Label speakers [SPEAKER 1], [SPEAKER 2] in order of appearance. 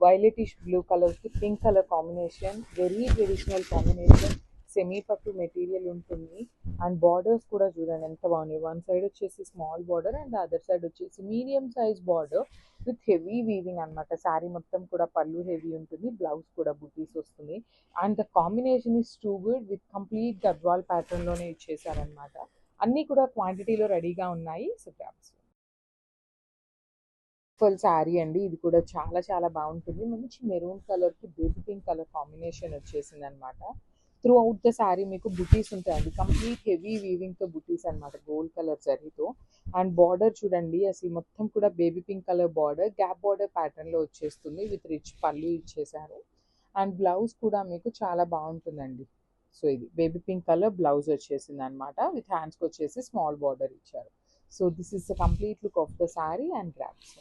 [SPEAKER 1] Violetish blue కలర్కి pink colour combination, very traditional combination. Semi పట్టు material ఉంటుంది. And borders కూడా చూడండి ఎంత బాగున్నాయి. వన్ సైడ్ వచ్చేసి small border and other side వచ్చేసి medium size border with heavy weaving అనమాట. శారీ మొత్తం కూడా పళ్ళు హెవీ ఉంటుంది, బ్లౌజ్ కూడా బుటీస్ వస్తుంది. And the combination is too good with complete Gadwal ప్యాటర్న్లోనే ఇచ్చేసారనమాట. అన్నీ కూడా క్వాంటిటీలో రెడీగా ఉన్నాయి. సో గ్రామ్స్ ఫుల్ శారీ అండి. ఇది కూడా చాలా చాలా బాగుంటుంది. మంచి మెరూన్ కలర్కి బేబీ పింక్ కలర్ కాంబినేషన్ వచ్చేసింది అనమాట. త్రూ అవుట్ ద శారీ మీకు బుటీస్ ఉంటాయండి. కంప్లీట్ హెవీ వీవింగ్తో బుటీస్ అనమాట, గోల్డ్ కలర్ జరీతో. అండ్ బార్డర్ చూడండి, అసలు మొత్తం కూడా baby pink colour border, gap border ప్యాటర్న్లో వచ్చేస్తుంది విత్ రిచ్ పళ్ళు ఇచ్చేసారు. అండ్ బ్లౌజ్ కూడా మీకు చాలా బాగుంటుందండి. సో ఇది బేబీ పింక్ కలర్ బ్లౌజ్ వచ్చేసింది అనమాట. విత్ హ్యాండ్స్కి వచ్చేసి స్మాల్ బార్డర్ ఇచ్చారు. So this is the complete look of the sari and grasp.